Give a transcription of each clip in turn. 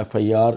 FIR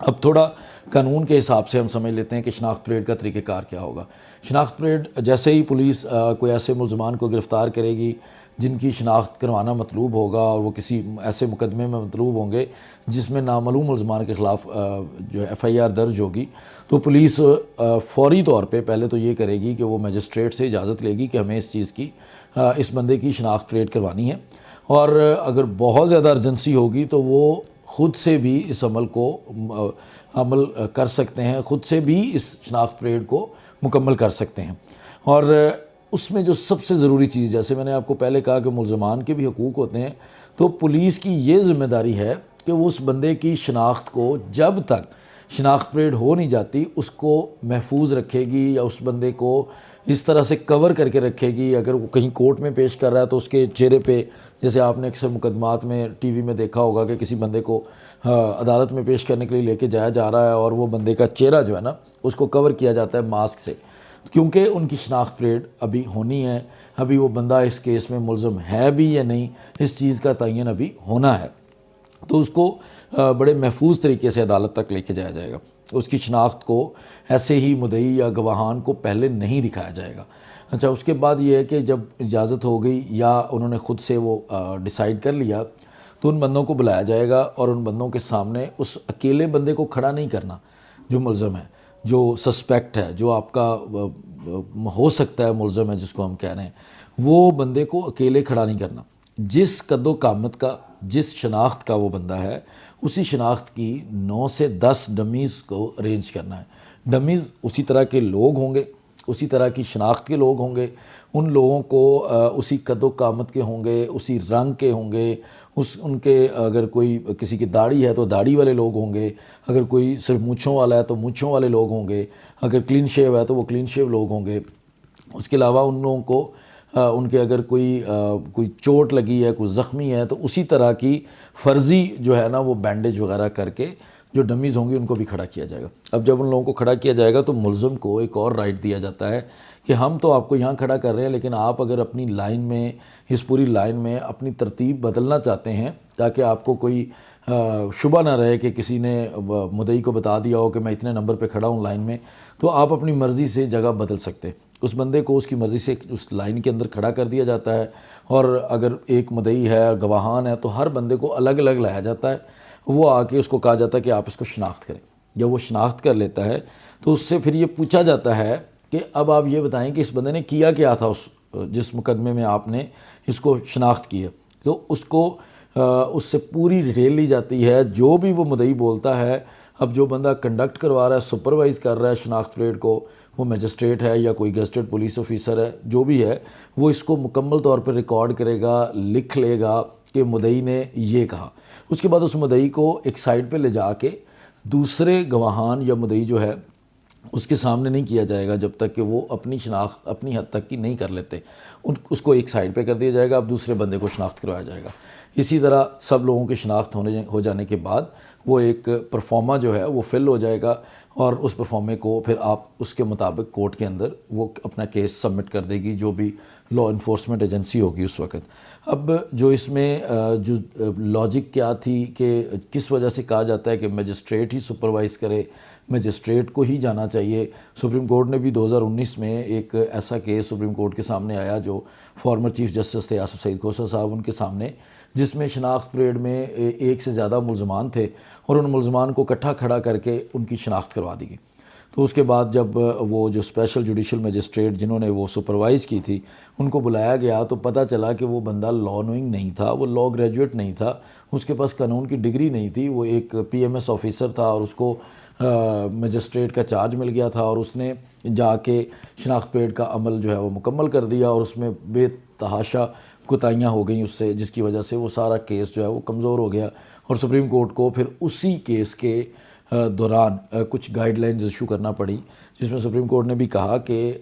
اب تھوڑا قانون کے حساب سے ہم سمجھ لیتے ہیں کہ شناخت پریڈ کا طریقہ کار کیا ہوگا۔ شناخت پریڈ جیسے ہی پولیس کوئی ایسے ملزمان کو گرفتار کرے گی جن کی شناخت کروانا مطلوب ہوگا اور وہ کسی ایسے مقدمے میں مطلوب ہوں گے جس میں نامعلوم ملزمان کے خلاف جو FIR درج ہوگی، تو پولیس فوری طور پہ پہلے تو یہ کرے گی کہ وہ میجسٹریٹ سے اجازت لے گی کہ ہمیں اس چیز کی اس بندے کی شناخت پریڈ کروانی ہے، اور اگر بہت زیادہ ارجنسی ہوگی تو وہ خود سے بھی اس عمل کو عمل کر سکتے ہیں، خود سے بھی اس شناخت پریڈ کو مکمل کر سکتے ہیں۔ اور اس میں جو سب سے ضروری چیز، جیسے میں نے آپ کو پہلے کہا کہ ملزمان کے بھی حقوق ہوتے ہیں، تو پولیس کی یہ ذمہ داری ہے کہ وہ اس بندے کی شناخت کو جب تک شناخت پریڈ ہو نہیں جاتی اس کو محفوظ رکھے گی، یا اس بندے کو اس طرح سے کور کر کے رکھے گی۔ اگر وہ کہیں کورٹ میں پیش کر رہا ہے تو اس کے چہرے پہ، جیسے آپ نے اکثر مقدمات میں ٹی وی میں دیکھا ہوگا کہ کسی بندے کو عدالت میں پیش کرنے کے لیے لے کے جایا جا رہا ہے اور وہ بندے کا چہرہ جو ہے نا اس کو کور کیا جاتا ہے ماسک سے، کیونکہ ان کی شناخت پریڈ ابھی ہونی ہے، ابھی وہ بندہ اس کیس میں ملزم ہے بھی یا نہیں، اس چیز کا تعین ابھی ہونا ہے، تو اس کو بڑے محفوظ طریقے سے عدالت تک لے کے جایا جائے گا۔ اس کی شناخت کو ایسے ہی مدعی یا گواہان کو پہلے نہیں دکھایا جائے گا۔ اچھا، اس کے بعد یہ ہے کہ جب اجازت ہو گئی یا انہوں نے خود سے وہ ڈیسائیڈ کر لیا تو ان بندوں کو بلایا جائے گا، اور ان بندوں کے سامنے اس اکیلے بندے کو کھڑا نہیں کرنا جو ملزم ہے، جو سسپیکٹ ہے، جو آپ کا ہو سکتا ہے ملزم ہے جس کو ہم کہہ رہے ہیں، وہ بندے کو اکیلے کھڑا نہیں کرنا۔ جس قد و قامت کا، جس شناخت کا وہ بندہ ہے، اسی شناخت کی 9 سے 10 ڈمیز کو ارینج کرنا ہے۔ ڈمیز اسی طرح کے لوگ ہوں گے، اسی طرح کی شناخت کے لوگ ہوں گے، ان لوگوں کو اسی قد و قامت کے ہوں گے، اسی رنگ کے ہوں گے، ان کے اگر کوئی کسی کی داڑھی ہے تو داڑھی والے لوگ ہوں گے، اگر کوئی صرف مونچھوں والا ہے تو مونچھوں والے لوگ ہوں گے، اگر کلین شیو ہے تو وہ کلین شیو لوگ ہوں گے۔ اس کے علاوہ ان لوگوں کو ان کے اگر کوئی چوٹ لگی ہے، کوئی زخمی ہے، تو اسی طرح کی فرضی جو ہے نا وہ بینڈیج وغیرہ کر کے جو ڈمیز ہوں گی ان کو بھی کھڑا کیا جائے گا۔ اب جب ان لوگوں کو کھڑا کیا جائے گا تو ملزم کو ایک اور رائٹ دیا جاتا ہے کہ ہم تو آپ کو یہاں کھڑا کر رہے ہیں، لیکن آپ اگر اپنی لائن میں، اس پوری لائن میں اپنی ترتیب بدلنا چاہتے ہیں تاکہ آپ کو کوئی شبہ نہ رہے کہ کسی نے مدعی کو بتا دیا ہو کہ میں اتنے نمبر پہ کھڑا ہوں لائن میں، تو آپ اپنی مرضی سے جگہ بدل سکتے۔ اس بندے کو اس کی مرضی سے اس لائن کے اندر کھڑا کر دیا جاتا ہے، اور اگر ایک مدعی ہے، گواہان ہے، تو ہر بندے کو الگ الگ لایا جاتا ہے۔ وہ آ کے اس کو کہا جاتا ہے کہ آپ اس کو شناخت کریں۔ جب وہ شناخت کر لیتا ہے تو اس سے پھر یہ پوچھا جاتا ہے کہ اب آپ یہ بتائیں کہ اس بندے نے کیا کیا تھا جس مقدمے میں آپ نے اس کو شناخت کی ہے۔ تو اس کو اس سے پوری ڈیٹیل لی جاتی ہے، جو بھی وہ مدعی بولتا ہے۔ اب جو بندہ کنڈکٹ کروا رہا ہے، سپروائز کر رہا ہے شناخت پریڈ کو، وہ میجسٹریٹ ہے یا کوئی گزٹڈ پولیس آفیسر ہے، جو بھی ہے، وہ اس کو مکمل طور پر ریکارڈ کرے گا، لکھ لے گا کہ مدعی نے یہ کہا۔ اس کے بعد اس مدعی کو ایک سائڈ پہ لے جا کے دوسرے گواہان یا مدعی جو ہے اس کے سامنے نہیں کیا جائے گا جب تک کہ وہ اپنی شناخت اپنی حد تک کی نہیں کر لیتے۔ اس کو ایک سائڈ پہ کر دیا جائے گا، اب دوسرے بندے کو شناخت کروایا جائے گا۔ اسی طرح سب لوگوں کی شناخت ہو جانے کے بعد وہ ایک پرفارما جو ہے وہ فل ہو جائے گا، اور اس پرفارمے کو پھر آپ اس کے مطابق کورٹ کے اندر وہ اپنا کیس سبمٹ کر دے گی، جو بھی لا انفورسمنٹ ایجنسی ہوگی اس وقت۔ اب جو اس میں جو لاجک کیا تھی کہ کس وجہ سے کہا جاتا ہے کہ میجسٹریٹ ہی سپروائز کرے، میجسٹریٹ کو ہی جانا چاہیے۔ سپریم کورٹ نے بھی 2019 میں ایک ایسا کیس سپریم کورٹ کے سامنے آیا جو فارمر چیف جسٹس تھے آصف سعید کھوسہ صاحب ان کے سامنے، جس میں شناخت پریڈ میں ایک سے زیادہ ملزمان تھے اور ان ملزمان کو اکٹھا کھڑا کر کے ان کی شناخت کروا دی گئی۔ تو اس کے بعد جب وہ جو اسپیشل جوڈیشل میجسٹریٹ جنہوں نے وہ سپروائز کی تھی ان کو بلایا گیا تو پتہ چلا کہ وہ بندہ لا نوئنگ نہیں تھا، وہ لا گریجویٹ نہیں تھا، اس کے پاس قانون کی ڈگری نہیں تھی، وہ ایک PMS آفیسر تھا اور اس کو میجسٹریٹ کا چارج مل گیا تھا، اور اس نے جا کے شناخت پریڈ کا عمل جو ہے وہ مکمل کر دیا، اور اس میں بے تحاشا کوتاہیاں ہو گئیں اس سے، جس کی وجہ سے وہ سارا کیس جو ہے وہ کمزور ہو گیا، اور سپریم کورٹ کو پھر اسی کیس کے دوران کچھ گائیڈ لائنز ایشو کرنا پڑی، جس میں سپریم کورٹ نے بھی کہا کہ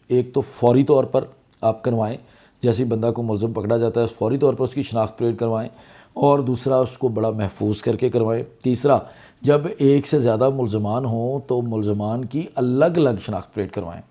ایک تو فوری طور پر آپ کروائیں، جیسے ہی بندہ کو ملزم پکڑا جاتا ہے فوری طور پر اس کی شناخت پریڈ کروائیں، اور دوسرا اس کو بڑا محفوظ کر کے کروائیں۔ تیسرا، جب ایک سے زیادہ ملزمان ہوں تو ملزمان کی الگ الگ شناخت پریڈ کروائیں،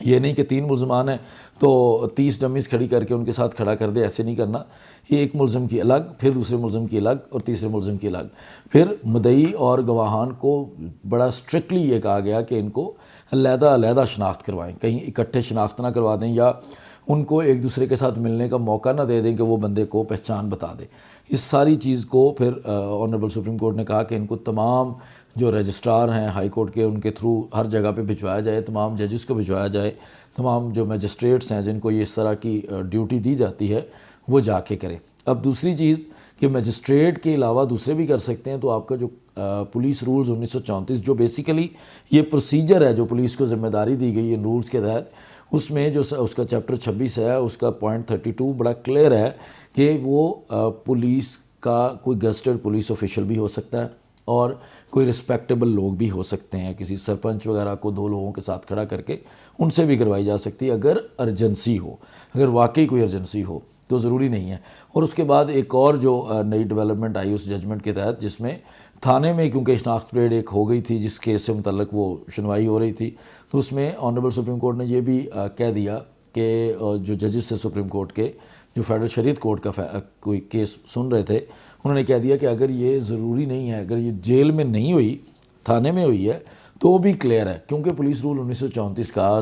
یہ نہیں کہ 3 ملزمان ہیں تو 30 ڈمیز کھڑی کر کے ان کے ساتھ کھڑا کر دے، ایسے نہیں کرنا. یہ ایک ملزم کی الگ، پھر دوسرے ملزم کی الگ، اور تیسرے ملزم کی الگ. پھر مدعی اور گواہان کو بڑا اسٹرکٹلی یہ کہا گیا کہ ان کو علیحدہ علیحدہ شناخت کروائیں، کہیں اکٹھے شناخت نہ کروا دیں یا ان کو ایک دوسرے کے ساتھ ملنے کا موقع نہ دے دیں کہ وہ بندے کو پہچان بتا دے. اس ساری چیز کو پھر آنریبل سپریم کورٹ نے کہا کہ ان کو تمام جو رجسٹرار ہیں ہائی کورٹ کے، ان کے تھرو ہر جگہ پہ بھجوایا جائے، تمام ججز کو بھجوایا جائے، تمام جو میجسٹریٹس ہیں جن کو یہ اس طرح کی ڈیوٹی دی جاتی ہے وہ جا کے کریں. اب دوسری چیز کہ میجسٹریٹ کے علاوہ دوسرے بھی کر سکتے ہیں، تو آپ کا جو پولیس رولز 1934 جو بیسیکلی یہ پروسیجر ہے جو پولیس کو ذمہ داری دی گئی ان رولز کے تحت، اس میں جو اس کا چیپٹر 26 ہے، اس کا پوائنٹ 32 بڑا کلیئر ہے کہ وہ پولیس کا کوئی گزٹڈ پولیس آفیشل بھی ہو سکتا ہے اور کوئی رسپیکٹیبل لوگ بھی ہو سکتے ہیں. کسی سرپنچ وغیرہ کو 2 لوگوں کے ساتھ کھڑا کر کے ان سے بھی کروائی جا سکتی ہے اگر ارجنسی ہو، اگر واقعی کوئی ارجنسی ہو تو ضروری نہیں ہے. اور اس کے بعد ایک اور جو نئی ڈیولپمنٹ آئی اس ججمنٹ کے تحت، جس میں تھانے میں کیونکہ شناخت پریڈ ایک ہو گئی تھی جس کیس سے متعلق وہ سنوائی ہو رہی تھی، تو اس میں آنریبل سپریم کورٹ نے یہ بھی کہہ دیا کہ جو ججز تھے سپریم کورٹ کے جو فیڈرل شریعت کورٹ کا کوئی کیس سن رہے تھے، انہوں نے کہہ دیا کہ اگر یہ ضروری نہیں ہے، اگر یہ جیل میں نہیں ہوئی، تھانے میں ہوئی ہے تو وہ بھی کلیئر ہے، کیونکہ پولیس رول 1934 کا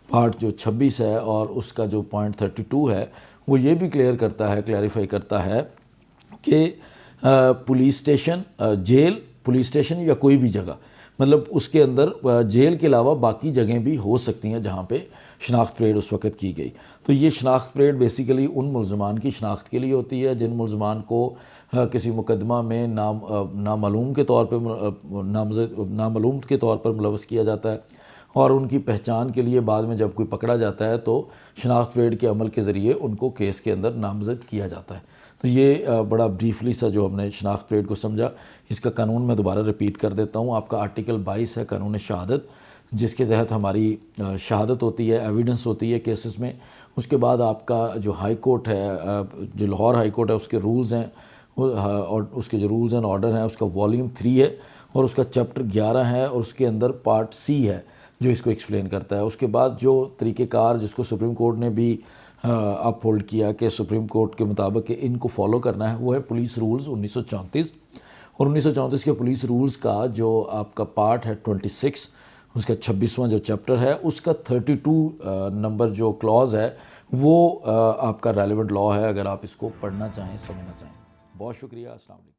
پارٹ جو 26 ہے اور اس کا جو پوائنٹ 32 ہے وہ یہ بھی کلیئر کرتا ہے، کلیریفائی کرتا ہے کہ police station, jail, police station یا کوئی بھی جگہ، مطلب اس کے اندر جیل کے علاوہ باقی جگہیں بھی ہو سکتی ہیں جہاں پہ شناخت پریڈ اس وقت کی گئی. تو یہ شناخت پریڈ بیسیکلی ان ملزمان کی شناخت کے لیے ہوتی ہے جن ملزمان کو کسی مقدمہ میں نامعلوم کے طور پہ نامعلوم کے طور پر ملوث کیا جاتا ہے، اور ان کی پہچان کے لیے بعد میں جب کوئی پکڑا جاتا ہے تو شناخت پریڈ کے عمل کے ذریعے ان کو کیس کے اندر نامزد کیا جاتا ہے. تو یہ بڑا بریفلی سا جو ہم نے شناخت پریڈ کو سمجھا. اس کا قانون میں دوبارہ ریپیٹ کر دیتا ہوں. آپ کا آرٹیکل 22 ہے قانون شہادت، جس کے تحت ہماری شہادت ہوتی ہے، ایویڈنس ہوتی ہے کیسز میں. اس کے بعد آپ کا جو ہائی کورٹ ہے، جو لاہور ہائی کورٹ ہے، اس کے رولز ہیں اور اس کے جو رولز اینڈ آرڈر ہیں اس کا والیوم 3 ہے اور اس کا چیپٹر 11 ہے اور اس کے اندر پارٹ سی ہے جو اس کو ایکسپلین کرتا ہے. اس کے بعد جو طریقہ کار جس کو سپریم کورٹ نے بھی اپ ہولڈ کیا کہ سپریم کورٹ کے مطابق کہ ان کو فالو کرنا ہے، وہ ہے پولیس رولز 1934. اور 1934 کے پولیس رولز کا جو آپ کا پارٹ ہے 26، اس کا 26واں جو چیپٹر ہے، اس کا 32 نمبر جو کلاز ہے وہ آپ کا ریلیونٹ لا ہے اگر آپ اس کو پڑھنا چاہیں، سمجھنا چاہیں. بہت شکریہ. السلام علیکم.